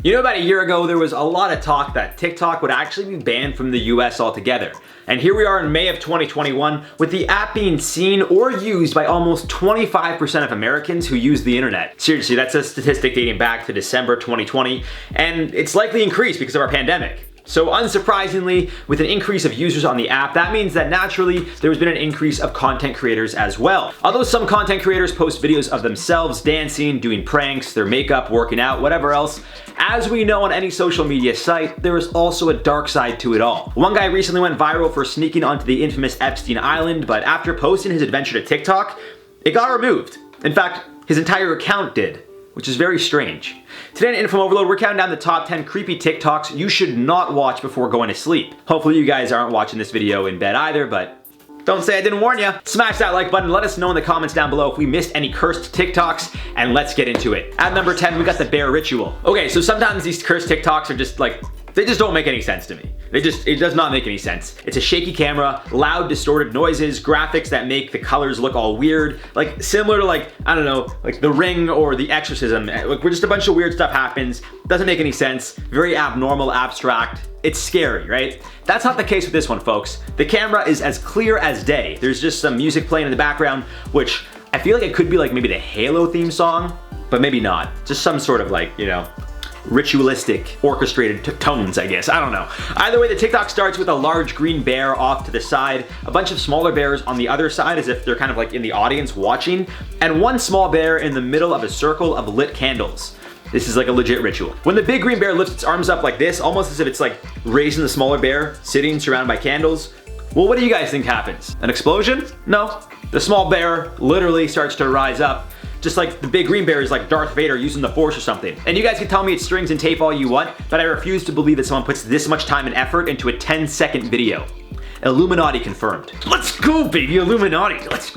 You know, about a year ago, there was a lot of talk that TikTok would actually be banned from the US altogether. And here we are in May of 2021 with the app being seen or used by almost 25% of Americans who use the internet. Seriously, that's a statistic dating back to December 2020, and it's likely increased because of our pandemic. So unsurprisingly, with an increase of users on the app, that means that naturally there's been an increase of content creators as well. Although some content creators post videos of themselves dancing, doing pranks, their makeup, working out, whatever else, as we know on any social media site, there is also a dark side to it all. One guy recently went viral for sneaking onto the infamous Epstein Island, but after posting his adventure to TikTok, it got removed. In fact, his entire account did, which is very strange. Today in InformOverload, we're counting down the top 10 creepy TikToks you should not watch before going to sleep. Hopefully you guys aren't watching this video in bed either, but don't say I didn't warn you. Smash that like button, let us know in the comments down below if we missed any cursed TikToks, and let's get into it. At number 10, we got the bear ritual. Okay, so sometimes these cursed TikToks are just like, they just don't make any sense to me. It does not make any sense. It's a shaky camera, loud distorted noises, graphics that make the colors look all weird, like similar to like, I don't know, like The Ring or The Exorcism. Like, where just a bunch of weird stuff happens, doesn't make any sense, very abnormal, abstract. It's scary, right? That's not the case with this one, folks. The camera is as clear as day. There's just some music playing in the background, which I feel like it could be like maybe the Halo theme song, but maybe not. Just some sort of like, you know, ritualistic, orchestrated tones, I guess. I don't know. Either way, the TikTok starts with a large green bear off to the side, a bunch of smaller bears on the other side as if they're kind of like in the audience watching, and one small bear in the middle of a circle of lit candles. This is like a legit ritual. When the big green bear lifts its arms up like this, almost as if it's like raising the smaller bear, sitting surrounded by candles, well, what do you guys think happens? An explosion? No. The small bear literally starts to rise up, just like the big green bear is like Darth Vader using the Force or something. And you guys can tell me it's strings and tape all you want, but I refuse to believe that someone puts this much time and effort into a 10-second video. Illuminati confirmed. Let's go, baby, Illuminati. Let's,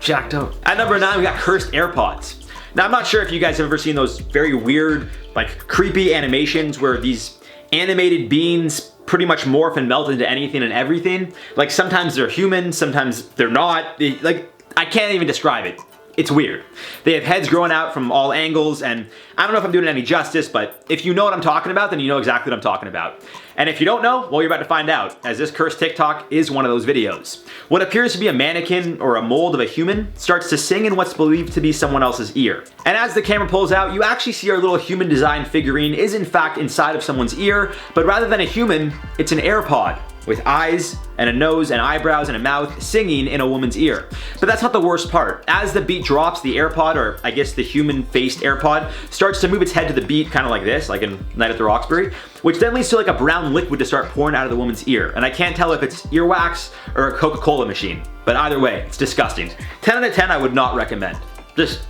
jacked up. At number 9, we got cursed AirPods. Now, I'm not sure if you guys have ever seen those very weird, like creepy animations where these animated beings pretty much morph and melt into anything and everything. Like sometimes they're human, sometimes they're not. Like, I can't even describe it. It's weird. They have heads growing out from all angles, and I don't know if I'm doing it any justice, but if you know what I'm talking about, then you know exactly what I'm talking about. And if you don't know, well, you're about to find out, as this cursed TikTok is one of those videos. What appears to be a mannequin or a mold of a human starts to sing in what's believed to be someone else's ear. And as the camera pulls out, you actually see our little human design figurine is in fact inside of someone's ear, but rather than a human, it's an AirPod, with eyes and a nose and eyebrows and a mouth singing in a woman's ear. But that's not the worst part. As the beat drops, the AirPod, or I guess the human-faced AirPod, starts to move its head to the beat, kind of like this, like in Night at the Roxbury, which then leads to like a brown liquid to start pouring out of the woman's ear. And I can't tell if it's earwax or a Coca-Cola machine, but either way, it's disgusting. 10 out of 10 I would not recommend. Just,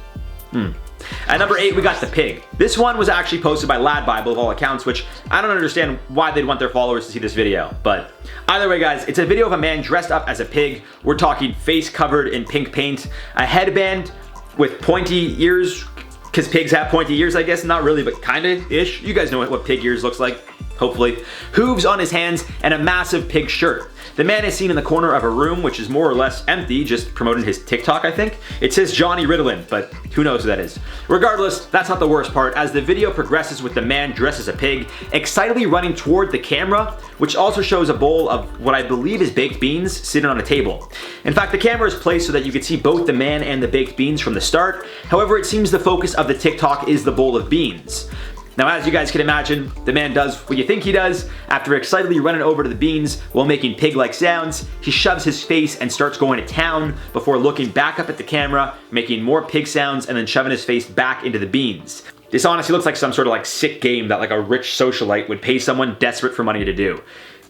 At number 8, we got the pig. This one was actually posted by Lad Bible of all accounts, which I don't understand why they'd want their followers to see this video. But either way, guys, it's a video of a man dressed up as a pig. We're talking face covered in pink paint, a headband with pointy ears, because pigs have pointy ears, I guess. Not really, but kinda-ish. You guys know what pig ears looks like, hopefully. Hooves on his hands, and a massive pig shirt. The man is seen in the corner of a room, which is more or less empty, just promoting his TikTok, I think. It says Johnny Ritalin, but who knows who that is. Regardless, that's not the worst part, as the video progresses with the man dressed as a pig, excitedly running toward the camera, which also shows a bowl of what I believe is baked beans sitting on a table. In fact, the camera is placed so that you can see both the man and the baked beans from the start. However, it seems the focus of the TikTok is the bowl of beans. Now, as you guys can imagine, the man does what you think he does. After excitedly running over to the beans while making pig-like sounds, he shoves his face and starts going to town before looking back up at the camera, making more pig sounds, and then shoving his face back into the beans. This honestly looks like some sort of like sick game that like a rich socialite would pay someone desperate for money to do.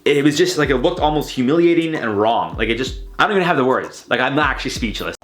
It was just like, it looked almost humiliating and wrong. Like it just, I don't even have the words. Like I'm actually speechless.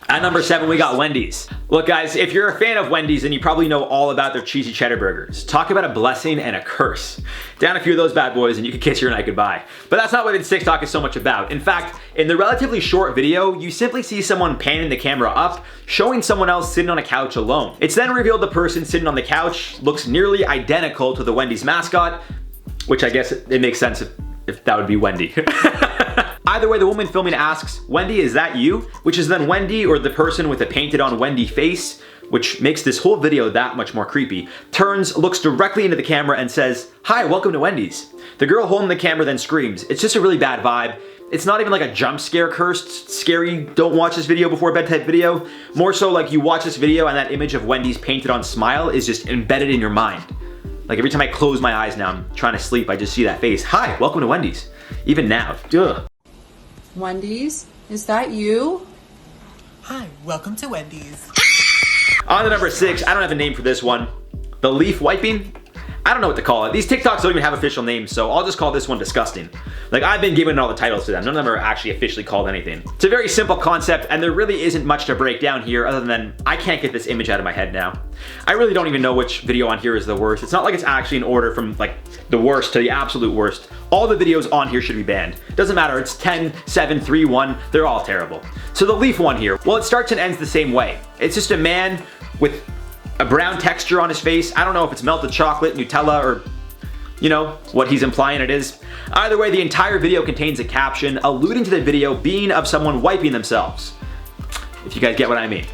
At number 7, we got Wendys. Look guys, if you're a fan of Wendy's, then you probably know all about their cheesy cheddar burgers. Talk about a blessing and a curse. Down a few of those bad boys and you can kiss your night goodbye. But that's not what this TikTok is so much about. In fact, in the relatively short video, you simply see someone panning the camera up, showing someone else sitting on a couch alone. It's then revealed the person sitting on the couch looks nearly identical to the Wendy's mascot, which I guess it makes sense if that would be Wendy. Either way, the woman filming asks, "Wendy, is that you?" Which is then Wendy, or the person with a painted on Wendy face, which makes this whole video that much more creepy, turns, looks directly into the camera and says, "Hi, welcome to Wendy's." The girl holding the camera then screams. It's just a really bad vibe. It's not even like a jump scare cursed, scary, don't watch this video before bed type video. More so like you watch this video and that image of Wendy's painted on smile is just embedded in your mind. Like every time I close my eyes now, I'm trying to sleep, I just see that face. "Hi, welcome to Wendy's." Even now, ugh. Wendy's, is that you? Hi, welcome to Wendy's. On to number 6, I don't have a name for this one. The leaf wiping? I don't know what to call it. These TikToks don't even have official names, so I'll just call this one disgusting. Like, I've been giving all the titles to them. None of them are actually officially called anything. It's a very simple concept, and there really isn't much to break down here other than I can't get this image out of my head now. I really don't even know which video on here is the worst. It's not like it's actually in order from like the worst to the absolute worst. All the videos on here should be banned. Doesn't matter, it's 10, 7, 3, 1, they're all terrible. So the leaf one here, well, it starts and ends the same way. It's just a man with a brown texture on his face. I don't know if it's melted chocolate, Nutella, or you know, what he's implying it is. Either way, the entire video contains a caption alluding to the video being of someone wiping themselves. If you guys get what I mean.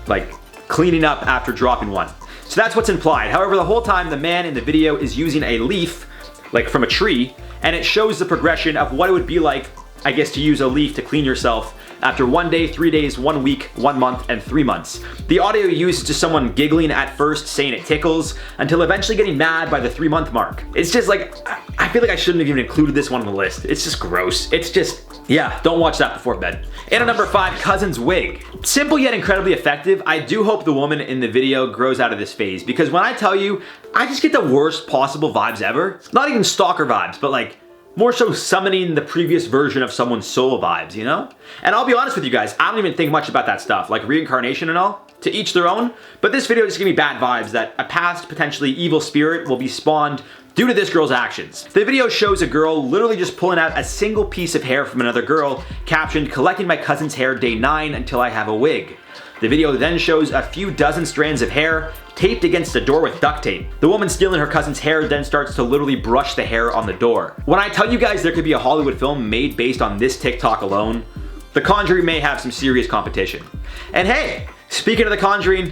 Like, cleaning up after dropping one. So that's what's implied. However, the whole time the man in the video is using a leaf, like from a tree, and it shows the progression of what it would be like, I guess, to use a leaf to clean yourself after 1 day, 3 days, 1 week, 1 month, and 3 months. The audio used is just someone giggling at first, saying it tickles, until eventually getting mad by the 3-month mark. It's just like, I feel like I shouldn't have even included this one on the list. It's just gross. It's just, yeah, don't watch that before bed. And at number 5, cousin's wig. Simple yet incredibly effective. I do hope the woman in the video grows out of this phase, because when I tell you, I just get the worst possible vibes ever. Not even stalker vibes, but like, more so summoning the previous version of someone's soul vibes, you know? And I'll be honest with you guys, I don't even think much about that stuff, like reincarnation and all, to each their own, but this video just gave me bad vibes that a past, potentially evil spirit will be spawned due to this girl's actions. The video shows a girl literally just pulling out a single piece of hair from another girl, captioned, "Collecting my cousin's hair day 9 until I have a wig." The video then shows a few dozen strands of hair taped against a door with duct tape. The woman stealing her cousin's hair then starts to literally brush the hair on the door. When I tell you guys there could be a Hollywood film made based on this TikTok alone, The Conjuring may have some serious competition. And hey, speaking of The Conjuring,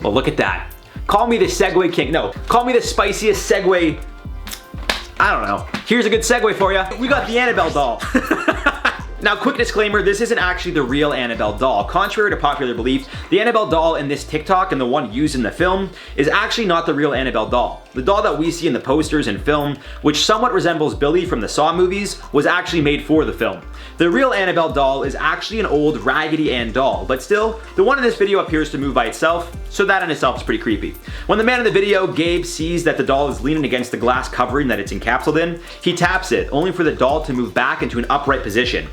well, look at that. Call me the segue king. No, call me the spiciest segue. I don't know. Here's a good segue for you. We got the Annabelle doll. Now, quick disclaimer, this isn't actually the real Annabelle doll. Contrary to popular belief, the Annabelle doll in this TikTok and the one used in the film is actually not the real Annabelle doll. The doll that we see in the posters and film, which somewhat resembles Billy from the Saw movies, was actually made for the film. The real Annabelle doll is actually an old Raggedy Ann doll, but still, the one in this video appears to move by itself, so that in itself is pretty creepy. When the man in the video, Gabe, sees that the doll is leaning against the glass covering that it's encapsulated in, he taps it, only for the doll to move back into an upright position.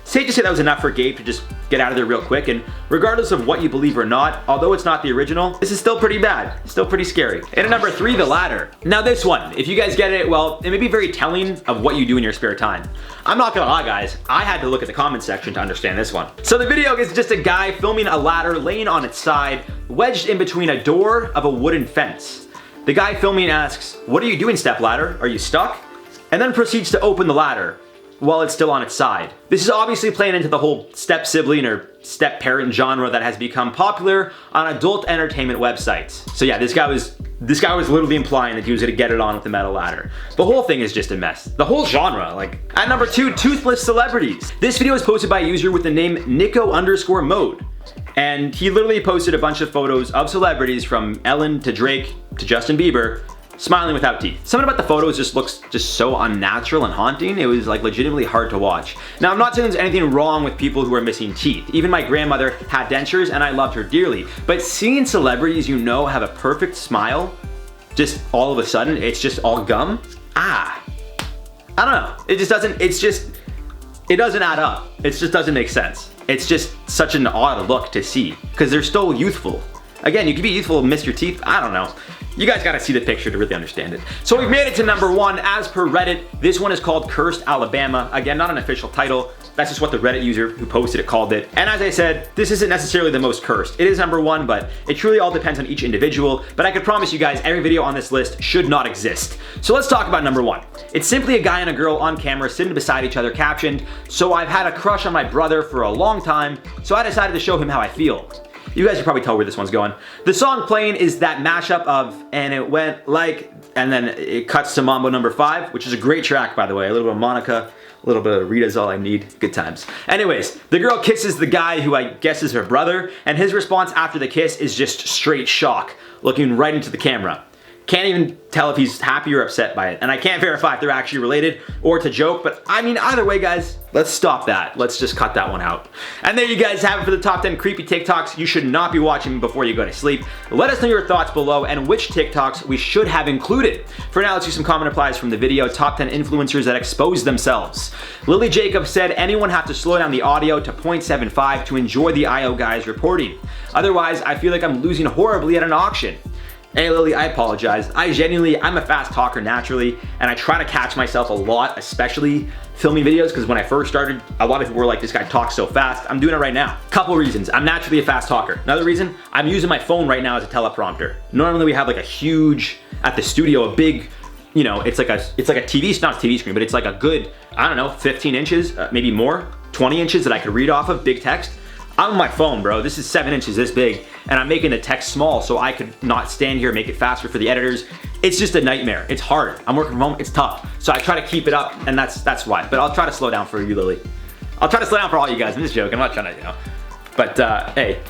Safe to say that was enough for Gabe to just get out of there real quick, and regardless of what you believe or not, although it's not the original, this is still pretty bad. It's still pretty scary. And at number 3, the ladder. Now this one, if you guys get it, well, it may be very telling of what you do in your spare time. I'm not gonna lie guys, I had to look at the comment section to understand this one. So the video is just a guy filming a ladder laying on its side, wedged in between a door of a wooden fence. The guy filming asks, "What are you doing, stepladder? Are you stuck?" And then proceeds to open the ladder while it's still on its side. This is obviously playing into the whole step sibling or step parent genre that has become popular on adult entertainment websites. So yeah, this guy was literally implying that he was gonna get it on with the metal ladder. The whole thing is just a mess. The whole genre, like. At number 2, Toothless Celebrities. This video is posted by a user with the name Nico_mode. And he literally posted a bunch of photos of celebrities from Ellen to Drake to Justin Bieber, smiling without teeth. Something about the photos just looks just so unnatural and haunting. It was like legitimately hard to watch. Now, I'm not saying there's anything wrong with people who are missing teeth. Even my grandmother had dentures and I loved her dearly. But seeing celebrities you know have a perfect smile, just all of a sudden, it's just all gum. I don't know. It doesn't add up. It just doesn't make sense. it's just such an odd look to see because they're still youthful. Again, you could be youthful and miss your teeth. I don't know. You guys gotta see the picture to really understand it. So we've made it to number 1 as per Reddit. This one is called Cursed Alabama. Again, not an official title. That's just what the Reddit user who posted it called it. And as I said, this isn't necessarily the most cursed. It is number 1, but it truly all depends on each individual. But I could promise you guys every video on this list should not exist. So let's talk about number 1. It's simply a guy and a girl on camera sitting beside each other captioned, "So I've had a crush on my brother for a long time, so I decided to show him how I feel." You guys can probably tell where this one's going. The song playing is that mashup of "And It Went Like," and then it cuts to Mambo number 5, which is a great track, by the way. A little bit of Monica, a little bit of Rita's All I Need. Good times. Anyways, the girl kisses the guy who I guess is her brother, and his response after the kiss is just straight shock, looking right into the camera. Can't even tell if he's happy or upset by it. And I can't verify if they're actually related or it's a joke, but I mean, either way, guys, let's stop that. Let's just cut that one out. And there you guys have it for the top 10 creepy TikToks you should not be watching before you go to sleep. Let us know your thoughts below and which TikToks we should have included. For now, let's do some comment replies from the video, top 10 influencers that expose themselves. Lily Jacobs said, anyone have to slow down the audio to 0.75 to enjoy the IO guys reporting. Otherwise, I feel like I'm losing horribly at an auction. Hey Lily, I apologize. I'm a fast talker naturally, and I try to catch myself a lot, especially filming videos, because when I first started, a lot of people were like, this guy talks so fast. I'm doing it right now. Couple reasons. I'm naturally a fast talker. Another reason, I'm using my phone right now as a teleprompter. Normally we have like a huge, at the studio, a big, you know, it's like a TV, it's not a TV screen, but it's like a good, I don't know, 15 inches, maybe more, 20 inches that I could read off of, big text. I'm on my phone, bro. This is 7 inches this big, and I'm making the text small so I could not stand here and make it faster for the editors. It's just a nightmare. It's hard. I'm working from home. It's tough. So I try to keep it up, and that's why. But I'll try to slow down for you, Lily. I'll try to slow down for all you guys. I'm just joking. I'm not trying to, you know. But hey,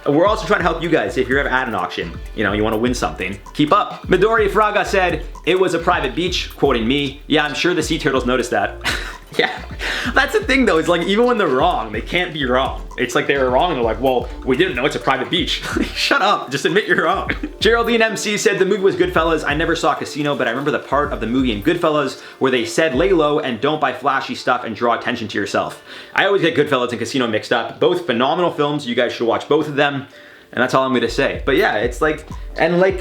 we're also trying to help you guys if you're ever at an auction. You know, you want to win something. Keep up. Midori Fraga said, it was a private beach, quoting me. Yeah, I'm sure the sea turtles noticed that. Yeah, that's the thing though, it's like even when they're wrong, they can't be wrong. It's like they were wrong and they're like, well, we didn't know it's a private beach. Shut up, just admit you're wrong. Geraldine MC said the movie was Goodfellas. I never saw Casino, but I remember the part of the movie in Goodfellas where they said lay low and don't buy flashy stuff and draw attention to yourself. I always get Goodfellas and Casino mixed up. Both phenomenal films, you guys should watch both of them. And that's all I'm gonna say. But yeah, it's like, and like,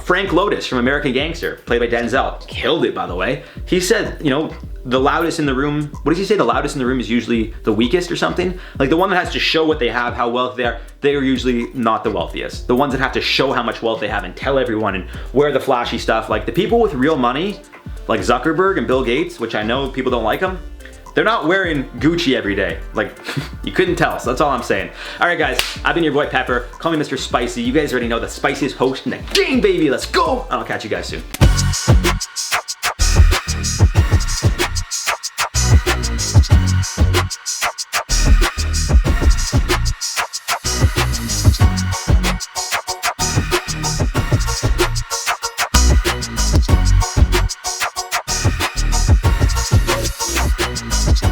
Frank Lotus from American Gangster, played by Denzel, killed it by the way. He said, you know, the loudest in the room, what does he say? The loudest in the room is usually the weakest or something? Like the one that has to show what they have, how wealthy they are usually not the wealthiest. The ones that have to show how much wealth they have and tell everyone and wear the flashy stuff, like the people with real money, like Zuckerberg and Bill Gates, which I know people don't like them, they're not wearing Gucci every day. Like, you couldn't tell, so that's all I'm saying. All right, guys, I've been your boy Pepper. Call me Mr. Spicy. You guys already know the spiciest host in the game, baby. Let's go. And I'll catch you guys soon.